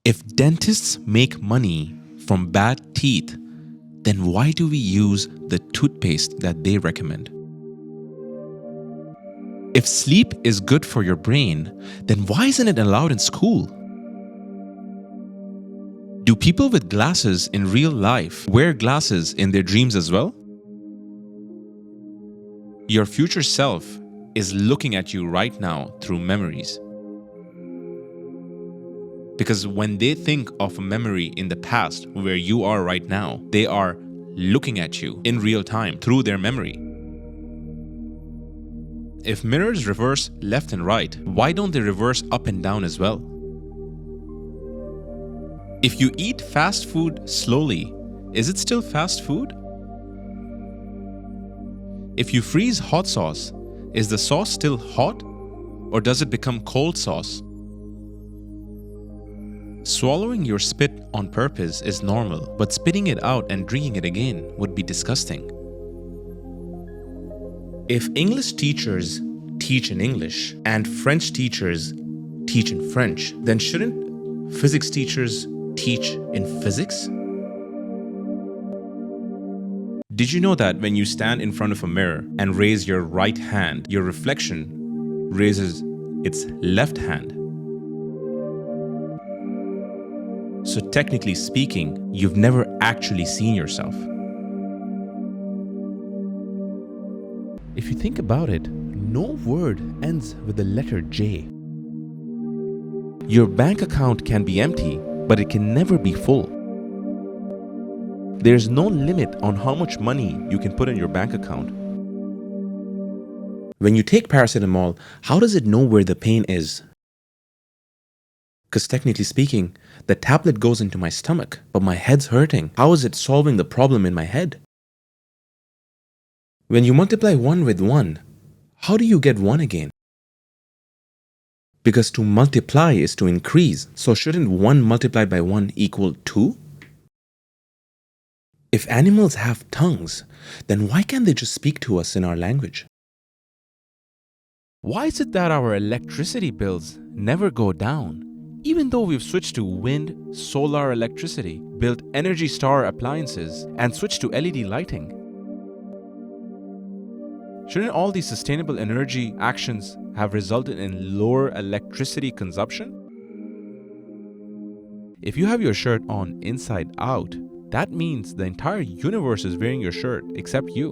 If dentists make money from bad teeth, then why do we use the toothpaste that they recommend? If sleep is good for your brain, then why isn't it allowed in school? Do people with glasses in real life wear glasses in their dreams as well? Your future self is looking at you right now through memories. Because when they think of a memory in the past where you are right now, they are looking at you in real time through their memory. If mirrors reverse left and right, why don't they reverse up and down as well? If you eat fast food slowly, is it still fast food? If you freeze hot sauce, is the sauce still hot or does it become cold sauce? Swallowing your spit on purpose is normal, but spitting it out and drinking it again would be disgusting. If English teachers teach in English and French teachers teach in French, then shouldn't physics teachers teach in physics? Did you know that when you stand in front of a mirror and raise your right hand, your reflection raises its left hand? So technically speaking, you've never actually seen yourself. If you think about it, no word ends with the letter J. Your bank account can be empty, but it can never be full. There's no limit on how much money you can put in your bank account. When you take paracetamol, how does it know where the pain is? Because technically speaking, the tablet goes into my stomach, but my head's hurting. How is it solving the problem in my head? When you multiply 1 with 1, how do you get 1 again? Because to multiply is to increase, so shouldn't 1 multiplied by 1 equal 2? If animals have tongues, then why can't they just speak to us in our language? Why is it that our electricity bills never go down? Even though we've switched to wind, solar electricity, built Energy Star appliances, and switched to LED lighting, shouldn't all these sustainable energy actions have resulted in lower electricity consumption? If you have your shirt on inside out, that means the entire universe is wearing your shirt except you.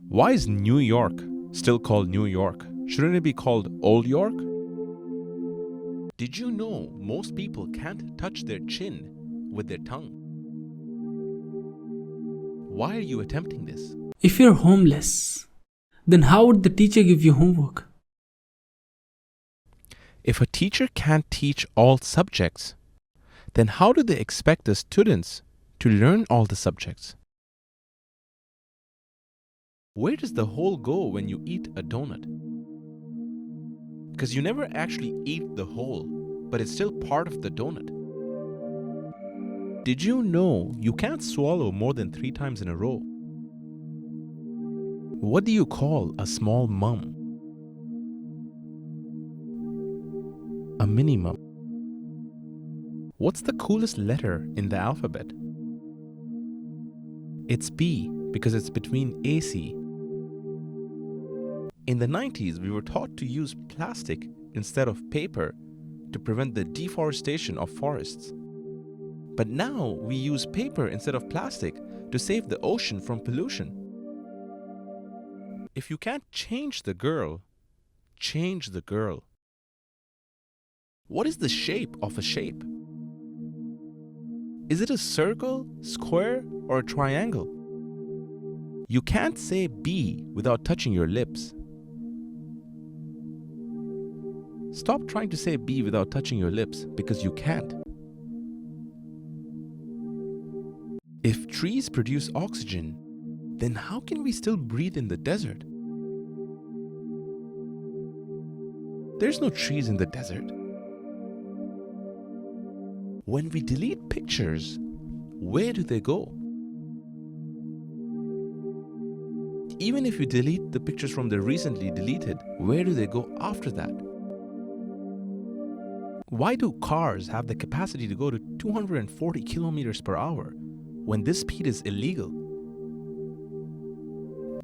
Why is New York still called New York? Shouldn't it be called Old York? Did you know most people can't touch their chin with their tongue? Why are you attempting this? If you're homeless, then how would the teacher give you homework? If a teacher can't teach all subjects, then how do they expect the students to learn all the subjects? Where does the hole go when you eat a donut? Because you never actually eat the hole, but it's still part of the donut. Did you know you can't swallow more than 3 times in a row? What do you call a small mum? A minimum. What's the coolest letter in the alphabet? It's B because it's between AC. In the 90s, we were taught to use plastic instead of paper to prevent the deforestation of forests. But now we use paper instead of plastic to save the ocean from pollution. If you can't change the girl, change the girl. What is the shape of a shape? Is it a circle, square, or a triangle? You can't say B without touching your lips. Stop trying to say B without touching your lips because you can't. If trees produce oxygen, then how can we still breathe in the desert? There's no trees in the desert. When we delete pictures, where do they go? Even if you delete the pictures from the recently deleted, where do they go after that? Why do cars have the capacity to go to 240 kilometers per hour when this speed is illegal?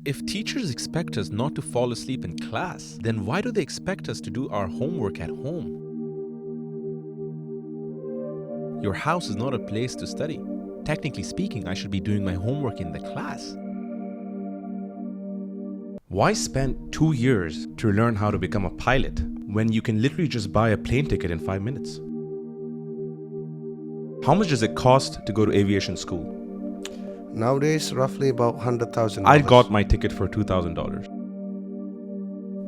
If teachers expect us not to fall asleep in class, then why do they expect us to do our homework at home? Your house is not a place to study. Technically speaking, I should be doing my homework in the class. Why spend 2 years to learn how to become a pilot when you can literally just buy a plane ticket in 5 minutes? How much does it cost to go to aviation school? Nowadays, roughly about $100,000. I got my ticket for $2,000.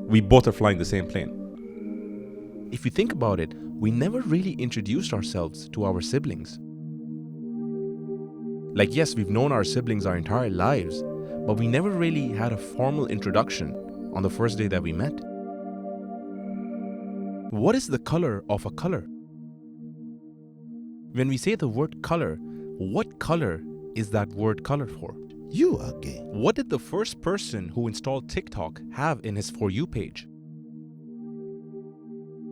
We both are flying the same plane. If you think about it, we never really introduced ourselves to our siblings. Like, yes, we've known our siblings our entire lives, but we never really had a formal introduction on the first day that we met. What is the color of a color? When we say the word color, what color is that word color for? You are gay. What did the first person who installed TikTok have in his For You page?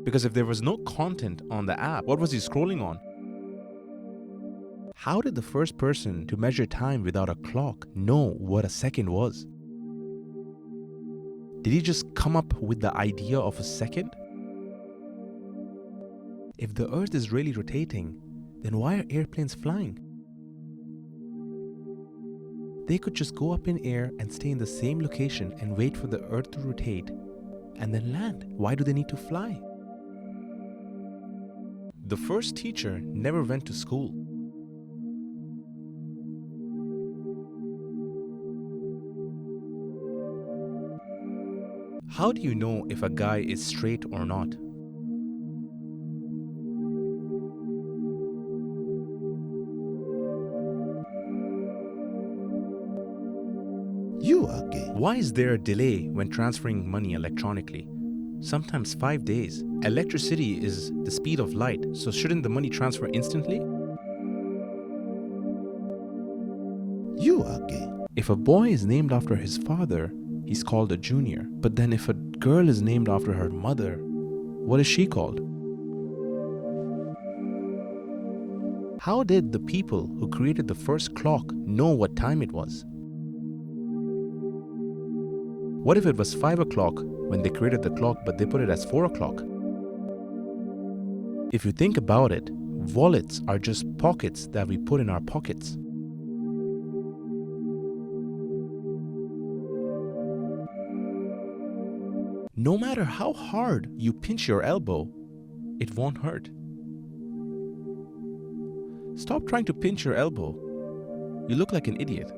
Because if there was no content on the app, what was he scrolling on? How did the first person to measure time without a clock know what a second was? Did he just come up with the idea of a second? If the earth is really rotating, then why are airplanes flying? They could just go up in air and stay in the same location and wait for the earth to rotate and then land. Why do they need to fly? The first teacher never went to school. How do you know if a guy is straight or not? You are gay. Why is there a delay when transferring money electronically? Sometimes 5 days. Electricity is the speed of light, so shouldn't the money transfer instantly? You are gay. If a boy is named after his father, he's called a junior. But then if a girl is named after her mother, what is she called? How did the people who created the first clock know what time it was? What if it was 5 o'clock when they created the clock, but they put it as 4 o'clock? If you think about it, wallets are just pockets that we put in our pockets. No matter how hard you pinch your elbow, it won't hurt. Stop trying to pinch your elbow. You look like an idiot.